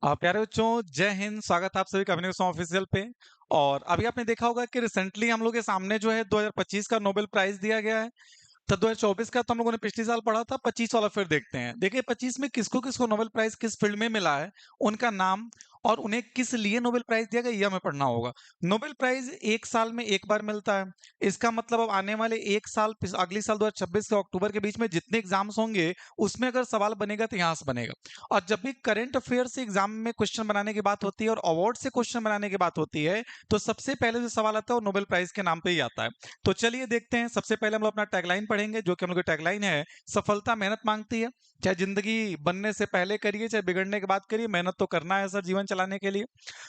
प्यारे बच्चों, जय हिंद। स्वागत है आप सभी का अभिनव ऑफिशियल पे। और अभी आपने देखा होगा कि रिसेंटली हम लोग के सामने जो है 2025 का नोबेल प्राइज दिया गया है। तो 2024 का तो हम लोगों ने पिछले साल पढ़ा था, 25 वाला फिर देखते हैं। देखिए 25 में किसको किसको नोबेल प्राइज किस फील्ड में मिला है, उनका नाम और उन्हें किस लिए नोबेल प्राइज दिया गया, ये हमें पढ़ना होगा। नोबेल प्राइज एक साल में एक बार मिलता है। इसका मतलब अब आने वाले एक साल अगली साल 2026 के अक्टूबर के बीच में जितने एग्जाम्स होंगे उसमें अगर सवाल बनेगा तो यहाँ से बनेगा। और जब भी करंट अफेयर से एग्जाम में क्वेश्चन बनाने की बात होती है और अवार्ड से क्वेश्चन बनाने की बात होती है, तो सबसे पहले जो सवाल आता है वो नोबेल प्राइज के नाम पे ही आता है। तो चलिए देखते हैं। सबसे पहले हम लोग अपना टैगलाइन पढ़ेंगे, जो कि हम लोग की टैगलाइन है, सफलता मेहनत मांगती है। चाहे जिंदगी बनने से पहले करिए, चाहे बिगड़ने के बाद करिए, मेहनत तो करना है सर जीवन चलाने के लिए।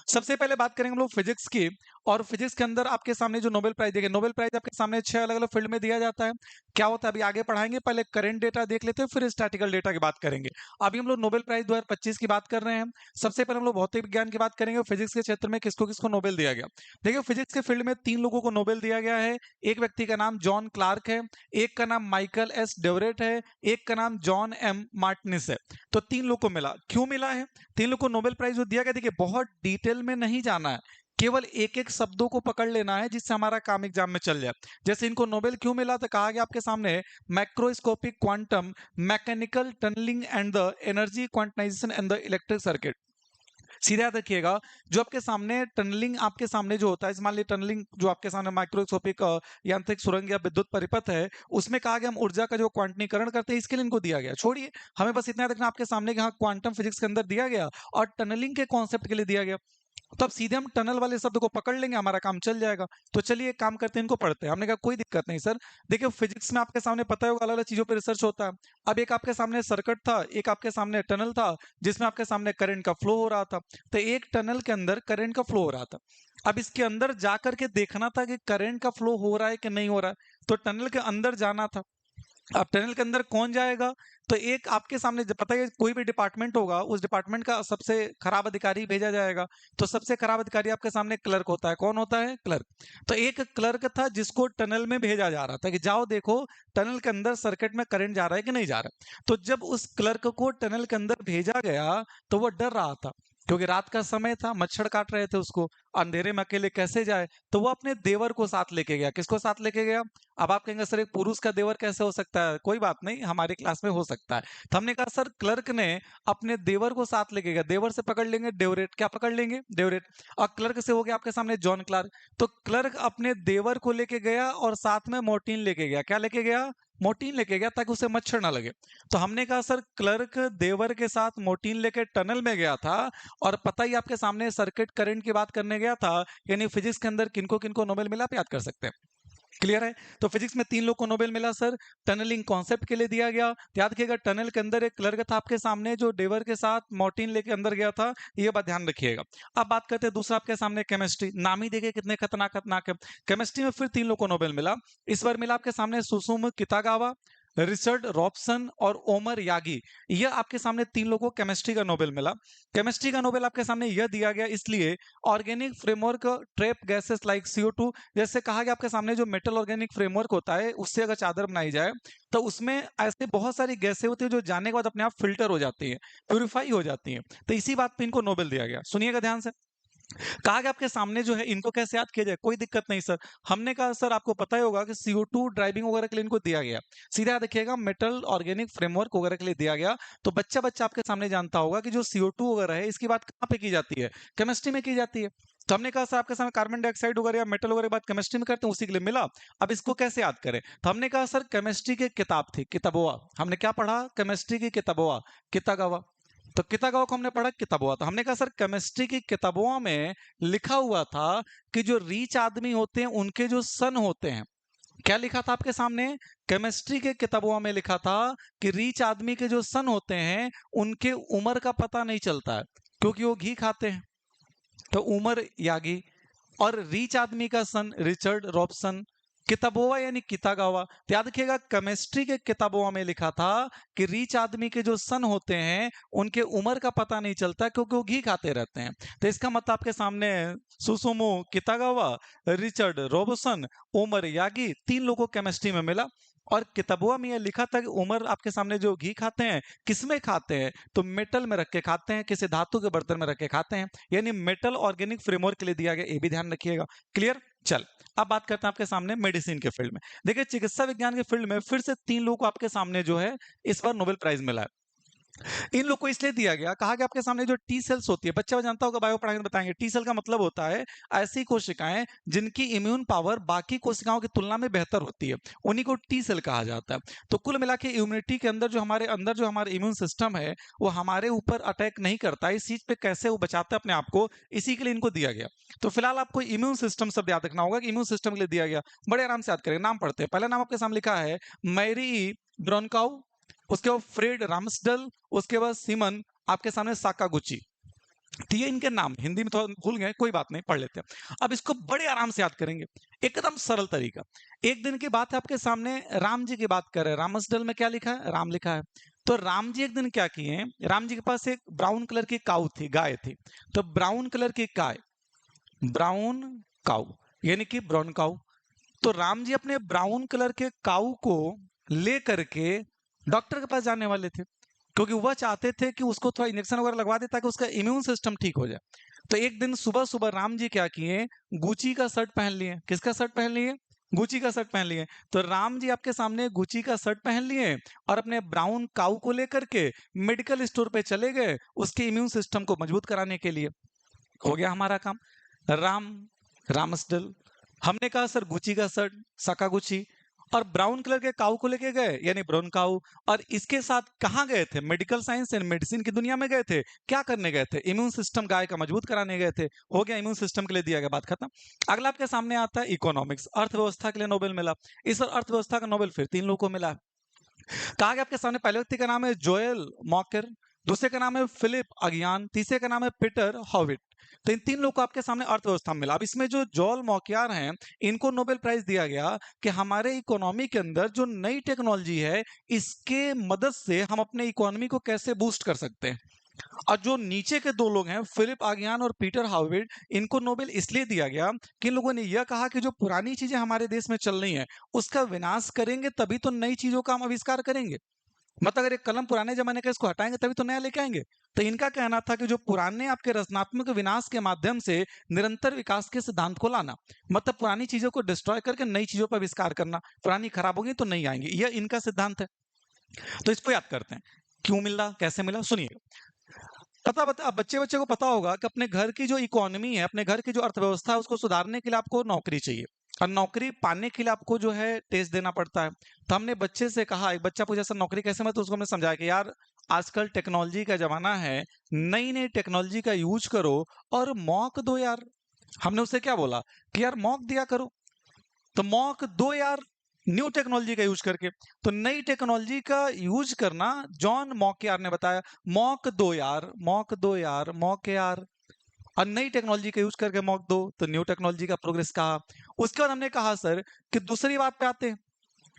सबसे पहले बात करेंगे हम लोग फिजिक्स की। और फिजिक्स के अंदर आपके सामने जो नोबेल प्राइज देंगे, नोबेल प्राइज आपके सामने 6 अलग अलग फील्ड में दिया जाता है। क्या होता है अभी आगे पढ़ाएंगे, पहले करंट डेटा देख लेते हैं, फिर स्टैटिकल डेटा की बात करेंगे। अभी हम लोग नोबेल प्राइज 2025 की बात कर रहे हैं। सबसे पहले हम लोग भौतिक विज्ञान की बात करेंगे, फिजिक्स के क्षेत्र में किसको किसको नोबेल दिया गया। देखिए फिजिक्स के फील्ड में 3 लोगों को नोबेल दिया गया है। एक व्यक्ति का नाम जॉन क्लार्क है, एक का नाम माइकल एस डेवरेट है, एक का नाम जॉन एम मार्टिनिस है। तो 3 लोग को मिला। क्यों मिला है 3 लोग को नोबेल प्राइज जो दिया गया? देखिए बहुत डिटेल में नहीं जाना है, केवल एक एक शब्दों को पकड़ लेना है जिससे हमारा काम एग्जाम में चल जाए। जैसे इनको नोबेल क्यों मिला, तो कहा गया आपके सामने macroscopic quantum mechanical tunnelling and the energy quantisation and the electric circuit. सीधा याद रखिएगा, जो आपके सामने टनलिंग आपके सामने जो होता है, मान लीजिए टनलिंग जो आपके सामने माइक्रोस्कोपिक यांत्रिक सुरंग या विद्युत परिपथ है, उसमें कहा गया हम ऊर्जा का जो क्वांटनीकरण करते हैं, इसके लिए इनको दिया गया। छोड़िए, हमें बस इतना याद रखना आपके सामने कि हाँ क्वांटम फिजिक्स के अंदर दिया गया और टनलिंग के कॉन्सेप्ट के लिए दिया गया। तो अब सीधे हम टनल वाले शब्द को पकड़ लेंगे, हमारा काम चल जाएगा। तो चलिए एक काम करते हैं, इनको पढ़ते हैं। हमने कहा कोई दिक्कत नहीं सर। देखिए फिजिक्स में आपके सामने पता होगा अलग अलग चीजों पर रिसर्च होता है। अब एक आपके सामने सर्किट था, एक आपके सामने टनल था, जिसमें आपके सामने करंट का फ्लो हो रहा था। तो एक टनल के अंदर करंट का फ्लो हो रहा था। अब इसके अंदर जा करके देखना था कि करंट का फ्लो हो रहा है कि नहीं हो रहा है। तो टनल के अंदर जाना था। अब टनल के अंदर कौन जाएगा? तो एक आपके सामने पता है कोई भी डिपार्टमेंट होगा, उस डिपार्टमेंट का सबसे खराब अधिकारी भेजा जाएगा। तो सबसे खराब अधिकारी आपके सामने क्लर्क होता है। कौन होता है? क्लर्क। तो एक क्लर्क था जिसको टनल में भेजा जा रहा था कि जाओ देखो टनल के अंदर सर्किट में करंट जा रहा है कि नहीं जा रहा है। तो जब उस क्लर्क को टनल के अंदर भेजा गया तो वो डर रहा था, क्योंकि रात का समय था, मच्छर काट रहे थे उसको, अंधेरे में अकेले कैसे जाए। तो वो अपने देवर को साथ लेके गया। किसको साथ लेके गया? अब आप कहेंगे सर एक पुरुष का देवर कैसे हो सकता है? कोई बात नहीं, हमारे क्लास में हो सकता है। तो हमने कहा सर क्लर्क ने अपने देवर को साथ लेके गया। देवर से पकड़ लेंगे डेवरेट। क्या पकड़ लेंगे? डेवरेट। और क्लर्क से हो गया आपके सामने जॉन क्लार्क। तो क्लर्क अपने देवर को लेके गया और साथ में मोर्टीन लेके गया। क्या लेके गया? मोर्टीन लेके गया, ताकि उसे मच्छर ना लगे। तो हमने कहा सर क्लर्क देवर के साथ मोर्टीन लेके टनल में गया था, और पता ही आपके सामने सर्किट करंट की बात करने गया था। यानी फिजिक्स के अंदर किनको किनको नोबेल मिला, आप याद कर सकते हैं। क्लियर है? तो फिजिक्स में 3 लोग को नोबेल मिला सर। टनलिंग कॉन्सेप्ट के लिए दिया गया। तो याद रखिएगा टनल के अंदर एक क्लर्क था आपके सामने जो डेवर के साथ मॉर्टिन लेके अंदर गया था। ये बात ध्यान रखिएगा। अब बात करते हैं दूसरा आपके सामने केमिस्ट्री। नाम ही देखिए कितने खतरनाक खतरनाक है। केमिस्ट्री में फिर 3 लोग को नोबेल मिला। इस बार मिला आपके सामने सुसुम कितागावा, रिचर्ड रॉबसन और ओमर यागी। यह आपके सामने 3 लोगों को केमिस्ट्री का नोबेल मिला। केमिस्ट्री का नोबेल आपके सामने यह दिया गया इसलिए organic framework trap gases like CO2। जैसे कहा गया आपके सामने जो मेटल ऑर्गेनिक फ्रेमवर्क होता है उससे अगर चादर बनाई जाए तो उसमें ऐसे बहुत सारी गैसें होती है जो जाने के बाद अपने आप फिल्टर हो जाती है, प्यूरिफाई हो जाती है। तो इसी बात पे इनको नोबेल दिया गया। सुनिएगा ध्यान से। कहा गया आपके सामने जो है इनको कैसे याद किया जाए। कोई दिक्कत नहीं सर। हमने कहा सर आपको पता ही होगा कि CO2 ड्राइविंग वगैरह के लिए इनको दिया गया। सीधा याद रखिएगा मेटल ऑर्गेनिक फ्रेमवर्क वगैरह के लिए दिया गया। तो बच्चा बच्चा आपके सामने जानता होगा कि जो CO2 वगैरह है इसकी बात कहाँ पे की जाती है? केमिस्ट्री में की जाती है। तो हमने कहा सर आपके सामने कार्बन डाइऑक्साइड वगैरह या मेटल वगैरह की बात केमिस्ट्री में करते हैं, उसी के लिए मिला। अब इसको कैसे याद करें? तो हमने कहा सर केमिस्ट्री की किताब थी किताबोआ। हमने क्या पढ़ा? केमिस्ट्री की किताबोआ, कितागावा। तो कितागावा को हमने पढ़ा किताबोआ। तो हमने कहा सर केमिस्ट्री की किताबों में लिखा हुआ था कि जो रीच आदमी होते हैं उनके जो सन होते हैं। क्या लिखा था आपके सामने? केमिस्ट्री के किताबों में लिखा था कि रीच आदमी के जो सन होते हैं उनके उम्र का पता नहीं चलता है, क्योंकि वो घी खाते हैं। तो उमर यागी और रीच आदमी का सन रिचर्ड रॉबसन। किताबोवा यानी कितागावा। तो याद रखिएगा केमिस्ट्री के किताबों में लिखा था कि रीच आदमी के जो सन होते हैं उनके उम्र का पता नहीं चलता, क्योंकि वो घी खाते रहते हैं। तो इसका मतलब आपके सामने Susumu Kitagawa, Richard Robson, Omar Yaghi 3 लोगों को केमिस्ट्री में मिला। और किताबुआ में यह लिखा था कि उमर आपके सामने जो घी खाते हैं किसमें खाते हैं, तो मेटल में रख के खाते हैं, किसी धातु के बर्तन में रख के खाते हैं। यानी मेटल ऑर्गेनिक फ्रेमवर्क के लिए दिया गया, ये भी ध्यान रखिएगा। क्लियर। चल अब बात करते हैं आपके सामने मेडिसिन के फील्ड में। देखिए चिकित्सा विज्ञान के फील्ड में फिर से 3 लोगों को आपके सामने जो है इस बार नोबेल प्राइज मिला है। इन लोग को इसलिए दिया गया, कहा कि आपके सामने जो टी सेल्स होती है, बच्चा जानता होगा, बायो पढ़ाई में बताएंगे, टी सेल का मतलब होता है ऐसी कोशिकाएं जिनकी इम्यून पावर बाकी कोशिकाओं की तुलना में बेहतर होती है, उन्हीं को टी सेल कहा जाता है। तो कुल मिला के इम्यूनिटी के अंदर जो हमारे इम्यून सिस्टम है वो हमारे ऊपर अटैक नहीं करता, इस चीज पे कैसे वो बचाता है अपने आप को, इसी के लिए इनको दिया गया। तो फिलहाल आपको इम्यून सिस्टम शब्द याद रखना होगा कि इम्यून सिस्टम के लिए दिया गया। बड़े आराम से याद करेंगे, नाम पढ़ते हैं। पहला नाम आपके सामने लिखा है मैरी ब्रोनकाउ, उसके बाद फ्रेड रामसडल, उसके बाद सिमन आपके सामने साकागुची। तो ये इनके नाम हिंदी में थोड़ा भूल गए, कोई बात नहीं, पढ़ लेते हैं। अब इसको बड़े आराम से याद करेंगे, एकदम सरल तरीका। एक दिन की बात है, आपके सामने राम जी की बात कर रहे हैं। रामसडल में क्या लिखा है, राम लिखा है। तो राम जी एक दिन क्या किए, राम जी के पास एक ब्राउन कलर की काऊ थी, गाय थी। तो ब्राउन कलर की गाय, ब्राउन काऊ यानी कि ब्राउन काऊ। तो राम जी अपने ब्राउन कलर के काऊ को ले करके डॉक्टर के पास जाने वाले थे, क्योंकि वह चाहते थे कि उसको थोड़ा इंजेक्शन वगैरह लगवा दे ताकि उसका इम्यून सिस्टम ठीक हो जाए। तो एक दिन सुबह सुबह राम जी क्या किए, गुची का शर्ट पहन लिए। किसका शर्ट पहन लिए, गुची का शर्ट पहन लिए। तो राम जी आपके सामने गुची का शर्ट पहन लिए और अपने ब्राउन काऊ को लेकर के मेडिकल स्टोर पे चले गए उसके इम्यून सिस्टम को मजबूत कराने के लिए। हो गया हमारा काम। राम रामसडल, हमने कहा सर गुची का शर्ट साकागुची, और ब्राउन कलर के काऊ को लेके गए यानी ब्राउन काऊ। और इसके साथ कहाँ गए थे, मेडिकल साइंस एंड मेडिसिन की दुनिया में गए थे। क्या करने गए थे, इम्यून सिस्टम गाय का मजबूत कराने गए थे। हो गया, इम्यून सिस्टम के लिए दिया गया, बात खत्म। अगला आपके सामने आता है इकोनॉमिक्स, अर्थव्यवस्था के लिए नोबेल मिला। इस बार अर्थव्यवस्था का नोबेल फिर 3 लोगों को मिला। कहा गया आपके सामने पहले व्यक्ति का नाम है जोएल मॉकर, दूसरे का नाम है फिलिप अगियान, तीसरे का नाम है पीटर हॉविट। तो इन 3 लोगों को आपके सामने अर्थव्यवस्था में मिला। अब इसमें जो जोएल मॉकियार हैं इनको नोबेल प्राइज दिया गया कि हमारे इकोनॉमी के अंदर जो नई टेक्नोलॉजी है इसके मदद से हम अपने इकोनॉमी को कैसे बूस्ट कर सकते हैं। और जो नीचे के 2 लोग हैं फिलिप आगियान और पीटर हार्विड, इनको नोबेल इसलिए दिया गया कि इन लोगों ने यह कहा कि जो पुरानी चीजें हमारे देश में चल रही हैं उसका विनाश करेंगे तभी तो नई चीजों का हम आविष्कार करेंगे। मतलब अगर एक कलम पुराने जमाने का इसको हटाएंगे तभी तो नया लेके आएंगे। तो इनका कहना था कि जो पुराने आपके रचनात्मक विनाश के माध्यम से निरंतर विकास के सिद्धांत को लाना, मतलब पुरानी चीजों को डिस्ट्रॉय करके नई चीजों पर आविष्कार करना, पुरानी खराब होगी तो नई आएंगी, यह इनका सिद्धांत है। तो इसको याद करते हैं, क्यों मिला कैसे मिला सुनिए। पता अब बच्चे बच्चे को पता होगा कि अपने घर की जो इकोनॉमी है, अपने घर की जो अर्थव्यवस्था है उसको सुधारने के लिए आपको नौकरी चाहिए, और नौकरी पाने के लिए आपको जो है टेस्ट देना पड़ता है। तो हमने बच्चे से कहा, एक बच्चा पूछा सर नौकरी कैसे मिलती है, तो उसको हमने समझाया कि यार आजकल टेक्नोलॉजी का जमाना है, नई नई टेक्नोलॉजी का यूज करो और मौक दो यार। हमने उससे क्या बोला कि यार मौक दिया करो, तो मौक दो यार न्यू टेक्नोलॉजी का यूज करके। तो नई टेक्नोलॉजी का यूज करना जॉन मॉकयार ने बताया, मौक दो यार, मौक दो यार, मौक यार। और नई टेक्नोलॉजी का यूज करके मॉक दो, तो न्यू टेक्नोलॉजी का प्रोग्रेस कहा। उसके बाद हमने कहा सर कि दूसरी बात पे आते हैं।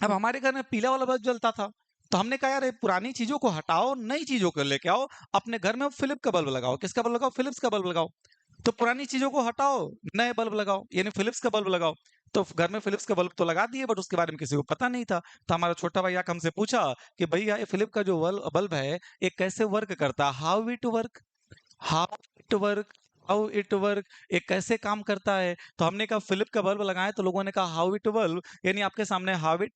अब हमारे घर में पीला वाला बल्ब जलता था, तो हमने कहा यार ये पुरानी चीजों को हटाओ, नई चीजों को लेके आओ, अपने घर में फिलिप का बल्ब लगाओ। किसका बल्ब लगाओ, फिलिप्स का बल्ब लगाओ। तो पुरानी चीजों को हटाओ, नए बल्ब लगाओ, यानी फिलिप्स का बल्ब लगाओ। तो घर में फिलिप्स का बल्ब तो लगा दिए, बट उसके बारे में किसी को पता नहीं था। तो हमारा छोटा भाई आके हमसे पूछा कि भैया ये फिलिप का जो बल्ब है ये कैसे वर्क करता है, how it work, how it work, how it work, ये कैसे काम करता है। तो हमने कहा फिलिप का बल्ब लगाए, तो लोगों ने कहा हाउ इट बल्ब, यानी आपके सामने हाउ इट।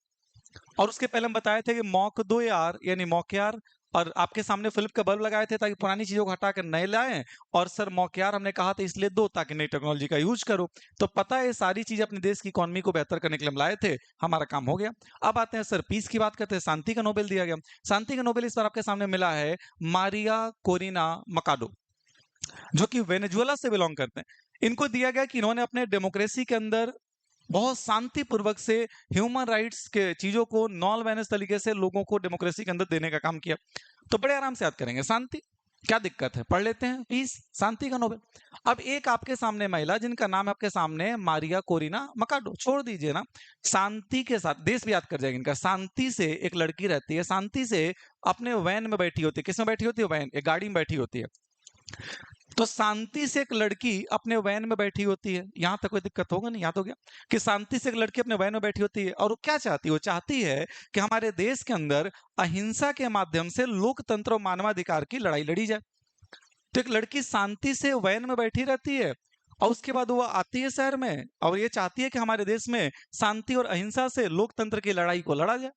और उसके पहले हम बताए थे कि मॉक दो यार यानी मॉकयार, और आपके सामने फिलिप का बल्ब लगाए थे ताकि पुरानी चीजों को हटा कर नए लाएं। और सर मॉकयार हमने कहा था इसलिए दो ताकि नई टेक्नोलॉजी का यूज करो। तो पता है ये सारी चीज अपने देश की इकोनॉमी को बेहतर करने के लिए हम लाए थे, हमारा काम हो गया। अब आते हैं सर पीस की बात करते हैं, शांति का नोबेल दिया गया। शांति का नोबेल इस बार आपके सामने मिला है मारिया कोरिना मकाडो, जो कि वेनेजुएला से बिलोंग करते हैं। इनको दिया गया कि इन्होंने अपने डेमोक्रेसी के अंदर बहुत शांतिपूर्वक से ह्यूमन राइट्स के चीजों को नॉन वायलेंस तरीके से लोगों को डेमोक्रेसी के अंदर देने का काम किया। तो बड़े आराम से याद करेंगे, शांति क्या दिक्कत है, पढ़ लेते हैं, पीस शांति का नोबेल। अब एक आपके सामने महिला जिनका नाम है आपके सामने मारिया कोरिना मकाडो, छोड़ दीजिए ना, शांति के साथ देश भी याद कर जाएगा इनका। शांति से एक लड़की रहती है, शांति से अपने वैन में बैठी होती है। किस में बैठी होती है, वैन, एक गाड़ी में बैठी होती है। तो शांति से एक लड़की अपने वैन में बैठी होती है, यहां तक कोई दिक्कत होगा नहीं, याद हो गया कि शांति से एक लड़की अपने वैन में बैठी होती है और वो क्या चाहती है, वो चाहती है कि हमारे देश के अंदर अहिंसा के माध्यम से लोकतंत्र और मानवाधिकार की लड़ाई लड़ी जाए। तो एक लड़की शांति से वैन में बैठी रहती है और उसके बाद वो आती है शहर में और ये चाहती है कि हमारे देश में शांति और अहिंसा से लोकतंत्र की लड़ाई को लड़ा जाए।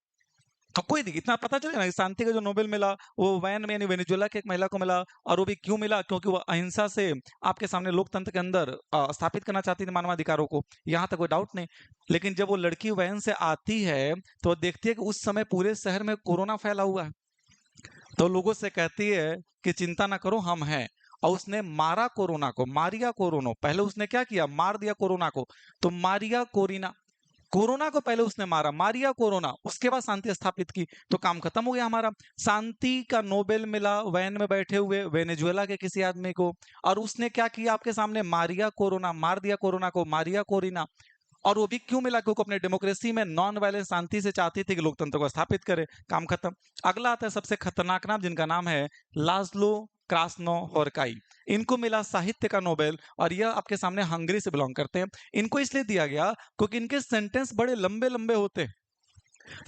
तो कोई नहीं, इतना पता चले ना कि शांति का जो नोबेल मिला वो वैन में यानी वेनेजुएला की एक महिला को मिला, और वो भी क्यों मिला, क्योंकि वो अहिंसा से आपके सामने लोकतंत्र के अंदर स्थापित करना चाहती थी मानवाधिकारों को, यहाँ तक कोई डाउट नहीं। लेकिन जब वो लड़की वैन से आती है तो वो देखती है कि उस समय पूरे शहर में कोरोना फैला हुआ है, तो लोगों से कहती है कि चिंता ना करो, हम हैं। और उसने मारा कोरोना को, मारिया कोरोना, पहले उसने क्या किया, मार दिया कोरोना को, तो मारिया कोरिना, कोरोना को पहले उसने मारा, मारिया कोरोना, उसके बाद शांति स्थापित की, तो काम खत्म हो गया हमारा। शांति का नोबेल मिला वैन में बैठे हुए वेनेजुएला के किसी आदमी को, और उसने क्या किया आपके सामने, मारिया कोरोना, मार दिया कोरोना को, मारिया कोरिना। और वो भी क्यों मिला, क्योंकि अपने डेमोक्रेसी में नॉन वायलेंस शांति से चाहती थी कि लोकतंत्र को स्थापित करे, काम खत्म। अगला आता है सबसे खतरनाक नाम, जिनका नाम है लाज़लो क्रास्नोहोर्काई। इनको मिला साहित्य का नोबेल, और यह आपके सामने हंगरी से बिलोंग करते हैं। इनको इसलिए दिया गया क्योंकि इनके सेंटेंस बड़े लंबे लंबे होते हैं।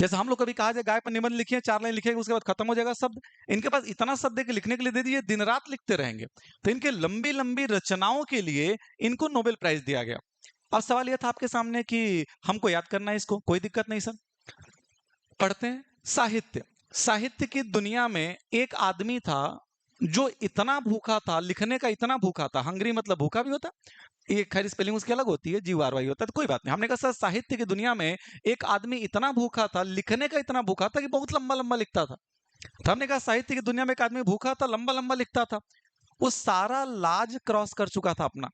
जैसे हम लोग कभी कहा जाए गाय पर निबंध लिखिए, 4 लाइन लिखिएगा उसके बाद खत्म हो जाएगा शब्द, इनके पास इतना शब्द है कि लिखने के लिए दे दीजिए दिन रात लिखते रहेंगे। तो इनके लंबी लंबी रचनाओं के लिए इनको नोबेल प्राइज दिया गया। अब सवाल यह था आपके सामने कि हमको याद करना है इसको, कोई दिक्कत नहीं सर, पढ़ते हैं। साहित्य, साहित्य की दुनिया में एक आदमी था जो इतना भूखा था, लिखने का इतना भूखा था, हंगरी मतलब भूखा भी होता, ये खैर स्पेलिंग उसकी अलग होती है, GURY होता है, तो कोई बात नहीं। हमने कहा सर साहित्य की दुनिया में एक आदमी इतना भूखा था, लिखने का इतना भूखा था कि बहुत लंबा लंबा लिखता था। तो हमने कहा साहित्य की दुनिया में एक आदमी भूखा था, लंबा लंबा लिखता था, वो सारा लाज क्रॉस कर चुका था अपना।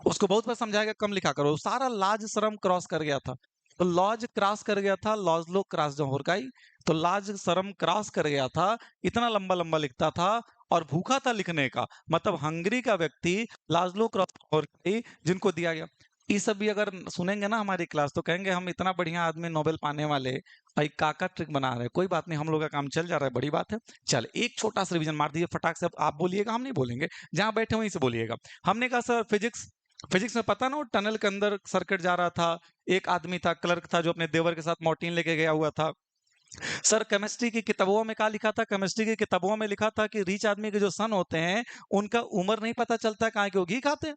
उसको बहुत बार समझाया गया कम लिखा करो, सारा लाज शर्म क्रॉस कर गया था। तो लॉज क्रॉस कर गया था, लाज़लो क्रास्नोहोर्काई, तो लाज शर्म क्रॉस कर गया था, इतना लंबा लंबा लिखता था और भूखा था लिखने का, मतलब हंगरी का व्यक्ति लाज़लो क्रास्नोहोर्काई, जिनको दिया गया। ये सब भी अगर सुनेंगे ना हमारी क्लास तो कहेंगे हम इतना बढ़िया आदमी नोबेल पाने वाले काका ट्रिक बना रहे हैं। कोई बात नहीं, हम लोग का काम चल जा रहा है, बड़ी बात है। चल एक छोटा सा रिवीजन मार दीजिए फटाक से, आप बोलिएगा, हम नहीं बोलेंगे, जहां बैठे वहीं से बोलिएगा। हमने कहा सर फिजिक्स, फिजिक्स में पता ना वो टनल के अंदर सर्किट जा रहा था, एक आदमी था क्लर्क था जो अपने देवर के साथ मॉर्टिन लेके गया हुआ था। सर केमिस्ट्री की किताबों में क्या लिखा था, केमिस्ट्री की किताबों में लिखा था कि रिच आदमी के जो सन होते हैं उनका उम्र नहीं पता चलता, कहाँ के वो घी खाते हैं।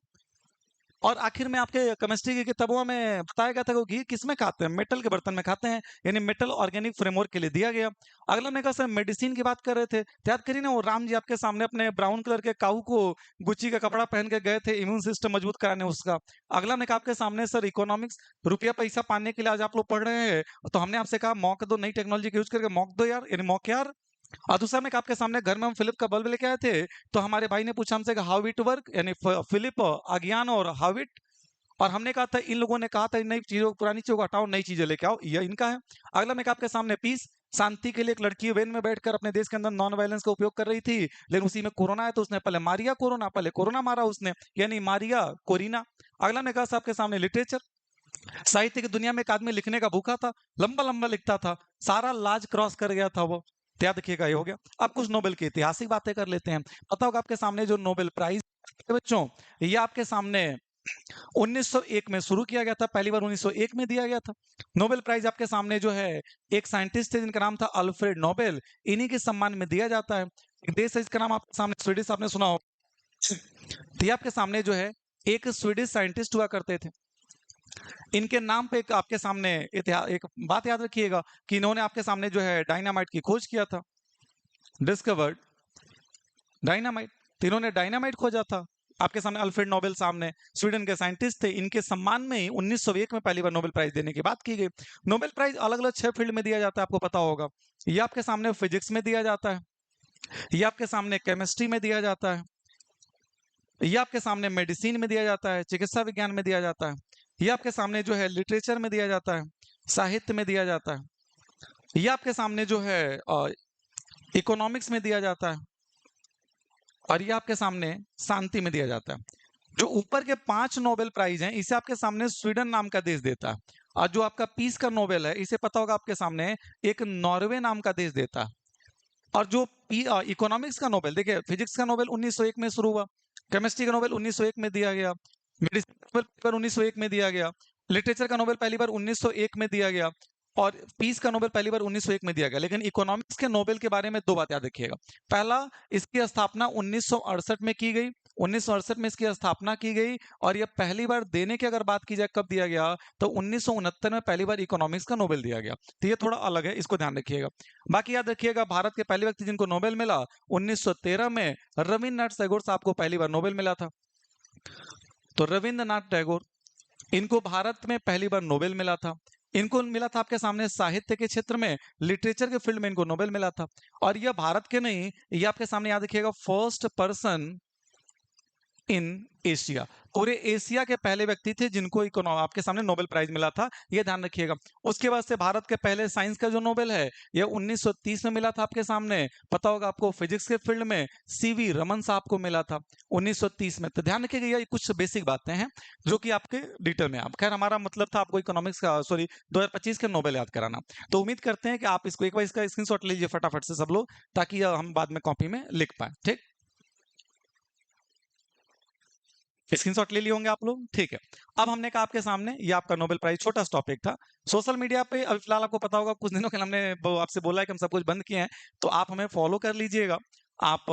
और आखिर में आपके केमिस्ट्री की किताबों में बताया गया था कि वो घी किसमें खाते हैं, मेटल के बर्तन में खाते हैं, यानी मेटल ऑर्गेनिक फ्रेमवर्क के लिए दिया गया। अगला मैं कहा सर मेडिसिन की बात कर रहे थे, तो याद करिए ना वो राम जी आपके सामने अपने ब्राउन कलर के काऊ को गुच्ची का कपड़ा पहन के गए थे इम्यून सिस्टम मजबूत कराने उसका। अगला मैं कहा आपके सामने सर इकोनॉमिक्स, रुपया पैसा पाने के लिए आज आप लोग पढ़ रहे हैं, तो हमने आपसे कहा मौक दो, नई टेक्नोलॉजी का यूज करके मौक दो यार, यानी मौक यार। और दूसरा में आपके सामने घर में हम फिलिप का बल्ब लेके आए थे, तो हमारे भाई ने पूछा हमसे हाउ इट वर्क, यानी फिलिप अज्ञान और हाउ इट, और हमने कहा था इन लोगों ने कहा था नई चीजों, पुरानी चीजों को हटाओ, नई चीजें लेके आओ, यह इनका है। अगला मैं आपके सामने पीस, शांति के लिए एक लड़की वेन में बैठकर अपने देश के अंदर नॉन वायलेंस का उपयोग कर रही थी, लेकिन उसी में कोरोना है तो उसने पहले मारिया कोरोना, पहले कोरोना मारा उसने, यानी मारिया कोरिना। अगला मैं कहा आपके सामने लिटरेचर, साहित्य की दुनिया में एक आदमी लिखने का भूखा था, लंबा लंबा लिखता था, सारा लाज क्रॉस कर गया था वो। तो याद रखिएगा, ये हो गया। अब कुछ नोबेल की ऐतिहासिक बातें कर लेते हैं। पता होगा आपके सामने जो नोबेल प्राइज बच्चों, ये आपके सामने 1901 में शुरू किया गया था, पहली बार 1901 में दिया गया था। नोबेल प्राइज आपके सामने जो है एक साइंटिस्ट थे जिनका नाम था अल्फ्रेड नोबेल, इन्हीं के सम्मान में दिया जाता है। एक देश है इसका नाम आपके सामने स्वीडिश, आपने सुना हो। तो ये आपके सामने जो है एक स्वीडिश साइंटिस्ट हुआ करते थे, इनके नाम पे एक आपके सामने एक बात याद रखिएगा कि इन्होंने आपके सामने जो है डायनामाइट की खोज किया था, डिस्कवर्ड डायनामाइट। तो इन्होंने डायनामाइट खोजा था, आपके सामने अल्फ्रेड नोबेल सामने स्वीडन के साइंटिस्ट थे, इनके सम्मान में ही 1901 में पहली बार नोबेल प्राइज देने की बात की गई। नोबेल प्राइज अलग अलग 6 फील्ड में दिया जाता है, आपको पता होगा। ये आपके सामने फिजिक्स में दिया जाता है, ये आपके सामने केमिस्ट्री में दिया जाता है, ये आपके सामने मेडिसिन में दिया जाता है, चिकित्सा विज्ञान में दिया जाता है, ये आपके सामने जो है लिटरेचर में दिया जाता है, साहित्य में दिया जाता है, ये आपके सामने जो है इकोनॉमिक्स में दिया जाता है, और ये आपके सामने शांति में दिया जाता है। जो ऊपर के 5 नोबेल प्राइज हैं इसे आपके सामने स्वीडन नाम का देश देता है, और जो आपका पीस का नोबेल है इसे पता होगा आपके सामने एक नॉर्वे नाम का देश देता है। और जो इकोनॉमिक्स का नोबेल, देखिए फिजिक्स का नोबेल 1901 में शुरू हुआ, केमिस्ट्री का नोबेल 1901 में दिया गया, मेडिसिन का नोबेल पहली बार 1901 में दिया गया, लिटरेचर का नोबेल पहली बार 1901 में दिया गया, और पीस का नोबेल पहली बार 1901 में दिया गया। लेकिन इकोनॉमिक्स के नोबेल के बारे में दो बात याद रखिएगा। पहला, इसकी स्थापना 1968 में की गई, 1968 में इसकी स्थापना की गई, और यह पहली बार देने की अगर बात की जाए कब दिया गया, तो 1969 में पहली बार इकोनॉमिक्स का नोबेल दिया गया। तो ये थोड़ा अलग है, इसको ध्यान रखिएगा। बाकी याद रखिएगा, भारत के पहले व्यक्ति जिनको नोबेल मिला 1913 में रविन्द्रनाथ टैगोर साहब को पहली बार नोबेल मिला था। तो रविन्द्रनाथ टैगोर, इनको भारत में पहली बार नोबेल मिला था। इनको मिला था आपके सामने साहित्य के क्षेत्र में, लिटरेचर के फील्ड में इनको नोबेल मिला था। और यह भारत के नहीं, ये आपके सामने याद रखिएगा, फर्स्ट पर्सन इन एशिया, पूरे एशिया के पहले व्यक्ति थे जिनको आपके सामने नोबेल प्राइज मिला था, ये ध्यान रखिएगा। उसके बाद से भारत के पहले साइंस का जो नोबेल है, यह 1930 में मिला था आपके सामने, पता होगा आपको, फिजिक्स के फील्ड में सीवी रमन साहब को मिला था 1930 में। तो ध्यान रखिएगा, ये कुछ बेसिक बातें हैं जो कि आपके डिटेल में आप, खैर हमारा मतलब था आपको इकोनॉमिक्स का, सॉरी, 2025 के नोबेल याद कराना। तो उम्मीद करते हैं कि आप इसको एक बार इसका स्क्रीनशॉट लीजिए फटाफट से सब लोग, ताकि हम बाद में कॉपी में लिख पाए। ठीक, स्क्रीनशॉट ले लिए होंगे आप लोग, ठीक है। अब हमने कहा आपके सामने ये आपका नोबेल प्राइज, छोटा सा टॉपिक था। सोशल मीडिया पे अभी फिलहाल आपको पता होगा, कुछ दिनों के लिए हमने आपसे बोला है कि हम सब कुछ बंद किए हैं, तो आप हमें फॉलो कर लीजिएगा। आप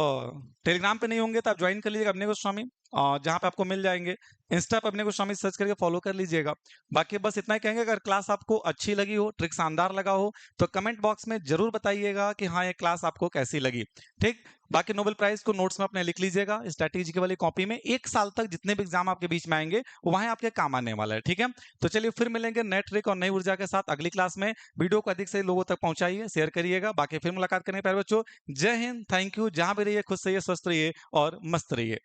टेलीग्राम पे नहीं होंगे तो आप ज्वाइन कर लीजिएगा अपने गोस्वामी, जहाँ पे आपको मिल जाएंगे। इंस्टा पे अपने गोस्वामी सर्च करके फॉलो कर लीजिएगा। बाकी बस इतना ही कहेंगे, अगर क्लास आपको अच्छी लगी हो, ट्रिक शानदार लगा हो, तो कमेंट बॉक्स में जरूर बताइएगा कि हाँ ये क्लास आपको कैसी लगी। ठीक, बाकी नोबेल प्राइज को नोट्स में अपने लिख लीजिएगा, स्ट्रैटेजी वाली कॉपी में। 1 साल तक जितने भी एग्जाम आपके बीच में आएंगे वहां आपके काम आने वाला है। ठीक है, तो चलिए फिर मिलेंगे नए ट्रिक और नई ऊर्जा के साथ अगली क्लास में। वीडियो को अधिक से लोगों तक पहुंचाइए, शेयर करिएगा। बाकी फिर मुलाकात करने प्यारे बच्चों, जय हिंद, थैंक यू। जहां भी रहिए खुश रहिए, स्वस्थ रहिए और मस्त रहिए।